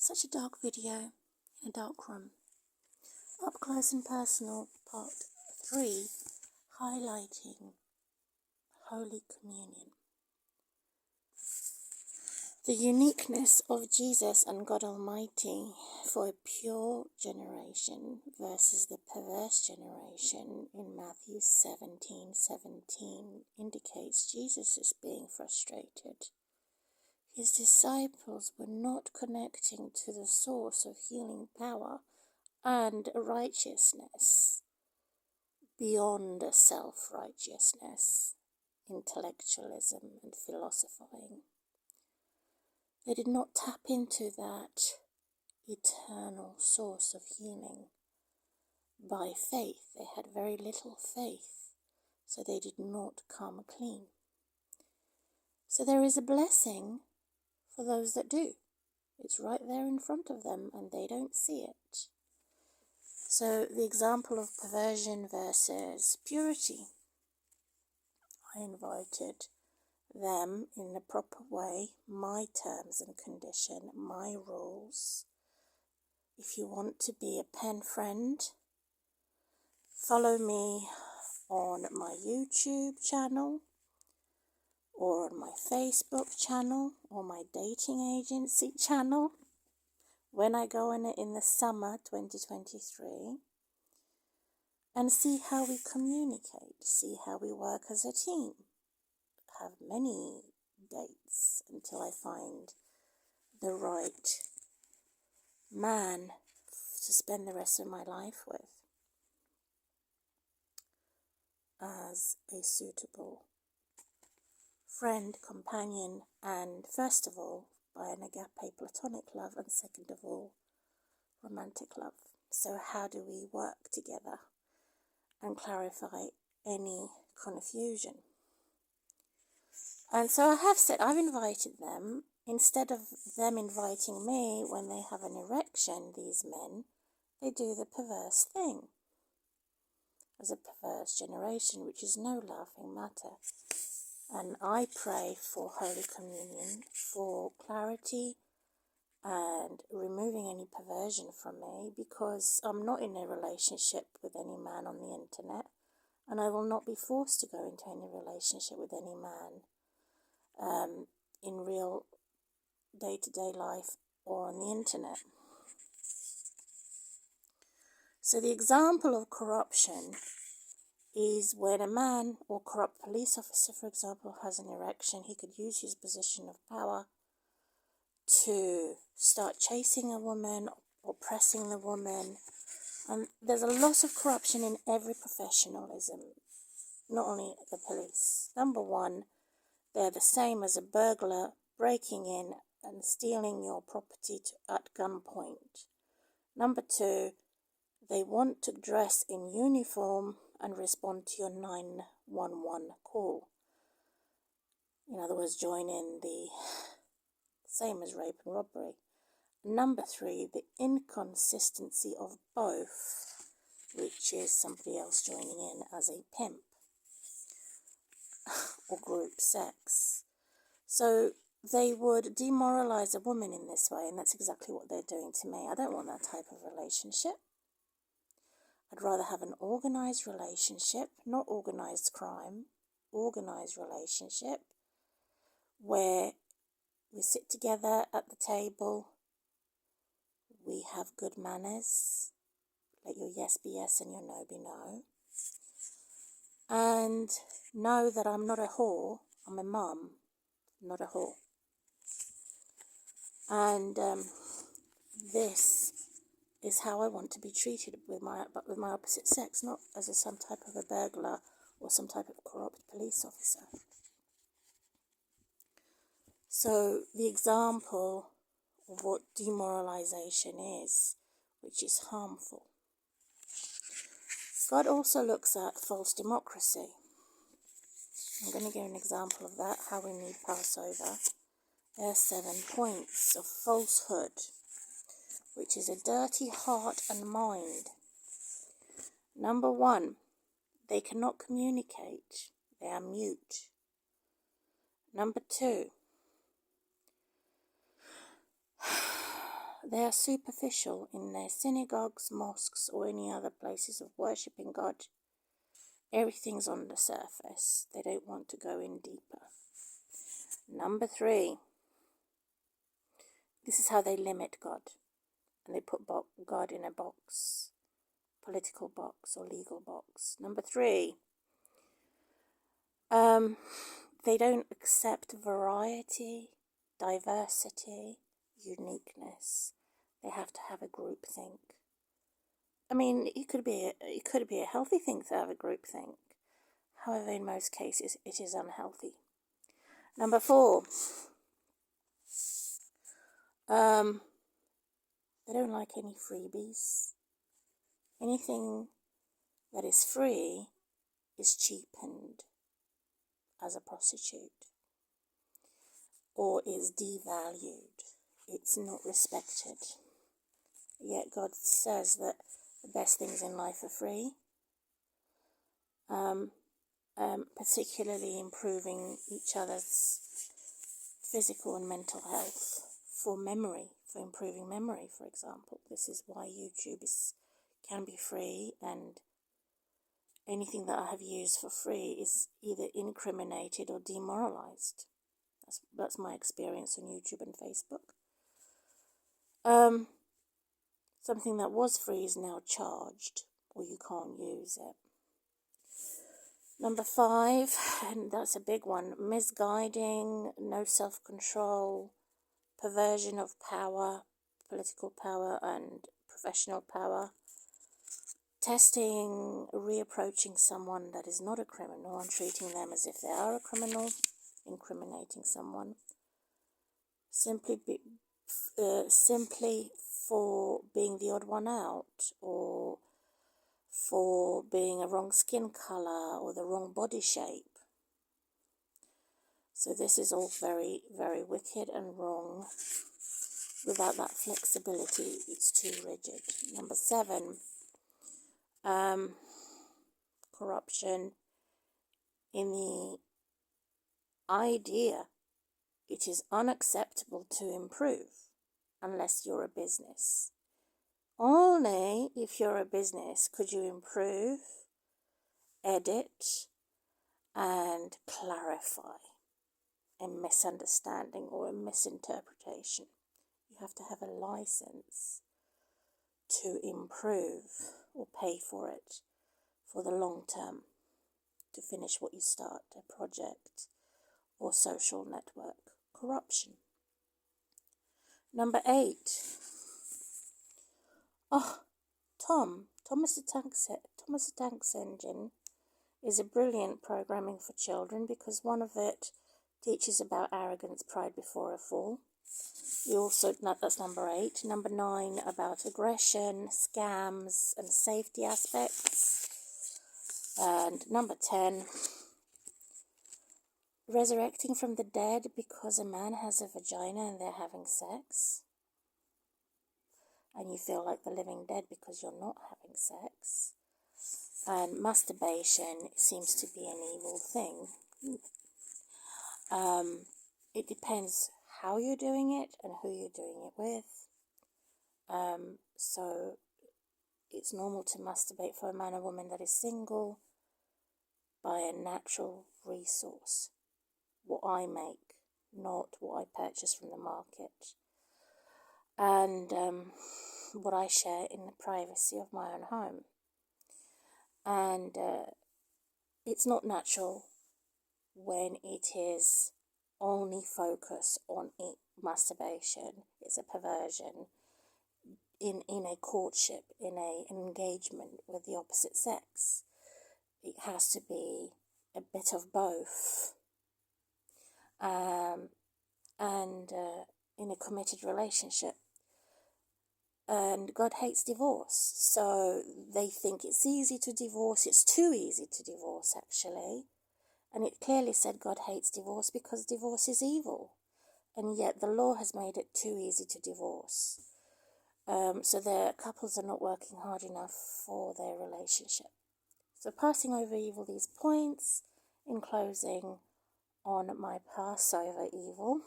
Such a dark video in a dark room. Up close and personal, part 3, highlighting Holy Communion. The uniqueness of Jesus and God Almighty for a pure generation versus the perverse generation in Matthew 17:17 indicates Jesus is being frustrated. His disciples were not connecting to the source of healing power and righteousness beyond self-righteousness, intellectualism and philosophizing. They did not tap into that eternal source of healing by faith. They had very little faith, so they did not come clean. So there is a blessing for those that do. It's right there in front of them and they don't see it. So the example of perversion versus purity. I invited them in the proper way, my terms and condition, my rules. If you want to be a pen friend, follow me on my YouTube channel or on my Facebook channel or my dating agency channel when I go in it in the summer 2023 and see how we communicate, see how we work as a team. Have many dates until I find the right man to spend the rest of my life with as a suitable friend, companion, and first of all, by an agape platonic love, and second of all, romantic love. So how do we work together and clarify any confusion? And so I have said, I've invited them, instead of them inviting me when they have an erection, these men, they do the perverse thing as a perverse generation, which is no laughing matter. And I pray for Holy Communion, for clarity and removing any perversion from me, because I'm not in a relationship with any man on the internet, and I will not be forced to go into any relationship with any man in real day-to-day life or on the internet. So the example of corruption is when a man or corrupt police officer, for example, has an erection. He could use his position of power to start chasing a woman or pressing the woman. And there's a lot of corruption in every professionalism, not only the police. Number one, they're the same as a burglar breaking in and stealing your property at gunpoint. Number two, they want to dress in uniform and respond to your 911 call. In other words, join in the same as rape and robbery. Number three, the inconsistency of both, which is somebody else joining in as a pimp or group sex. So they would demoralize a woman in this way, and that's exactly what they're doing to me. I don't want that type of relationship. I'd rather have an organized relationship, not organized crime, organized relationship, where we sit together at the table, we have good manners, let your yes be yes and your no be no, and know that I'm not a whore, I'm a mum, not a whore. And this is how I want to be treated with my opposite sex, not as some type of a burglar or some type of corrupt police officer. So the example of what demoralization is, which is harmful. God also looks at false democracy. I'm going to give an example of that, how we need Passover. There are 7 points of falsehood, which is a dirty heart and mind. Number 1, they cannot communicate. They are mute. Number 2, they are superficial in their synagogues, mosques, or any other places of worshipping God. Everything's on the surface. They don't want to go in deeper. Number 3. This is how they limit God. And they put God in a box. Political box or legal box. Number 3. They don't accept variety, diversity, uniqueness. They have to have a group think. I mean, it could be a healthy thing to have a group think. However, in most cases, it is unhealthy. Number 4. They don't like any freebies. Anything that is free is cheapened as a prostitute or is devalued. It's not respected. Yet God says that the best things in life are free, particularly improving each other's physical and mental health for memory, for improving memory, for example. This is why YouTube can be free, and anything that I have used for free is either incriminated or demoralized. That's my experience on YouTube and Facebook. Something that was free is now charged, or you can't use it. Number 5, and that's a big one, misguiding, no self-control, perversion of power, political power and professional power, testing, reapproaching someone that is not a criminal and treating them as if they are a criminal, incriminating someone, simply for being the odd one out, or for being a wrong skin color or the wrong body shape. So this is all very, very wicked and wrong. Without that flexibility, it's too rigid. Number 7, corruption in the idea it is unacceptable to improve unless you're a business. Only if you're a business could you improve, edit, and clarify a misunderstanding or a misinterpretation. You have to have a license to improve or pay for it for the long term, to finish what you start, a project or social network. Corruption. Number 8. Thomas the Tank Engine is a brilliant programming for children because one of it teaches about arrogance, pride before a fall. That's number 8. Number 9, about aggression, scams, and safety aspects. And number 10, resurrecting from the dead because a man has a vagina and they're having sex. And you feel like the living dead because you're not having sex. And masturbation seems to be an evil thing. It depends how you're doing it and who you're doing it with. So it's normal to masturbate for a man or woman that is single by a natural resource. What I make, not what I purchase from the market. And what I share in the privacy of my own home. And it's not natural when it is only focus on masturbation. It's a perversion in a courtship, in an engagement with the opposite sex. It has to be a bit of both. And in a committed relationship. And God hates divorce, so they think it's easy to divorce. It's too easy to divorce, actually. And it clearly said God hates divorce because divorce is evil. And yet the law has made it too easy to divorce. So their couples are not working hard enough for their relationship. So passing over evil, these points, in closing on my Passover evil.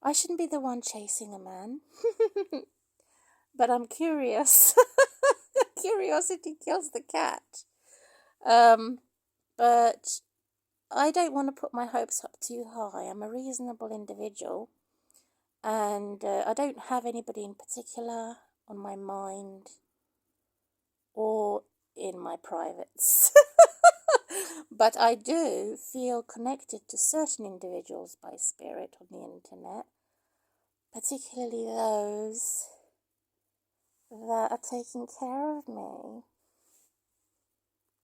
I shouldn't be the one chasing a man. But I'm curious. Curiosity kills the cat. But I don't want to put my hopes up too high. I'm a reasonable individual, and I don't have anybody in particular on my mind or in my privates. But I do feel connected to certain individuals by spirit on the internet, particularly those that are taking care of me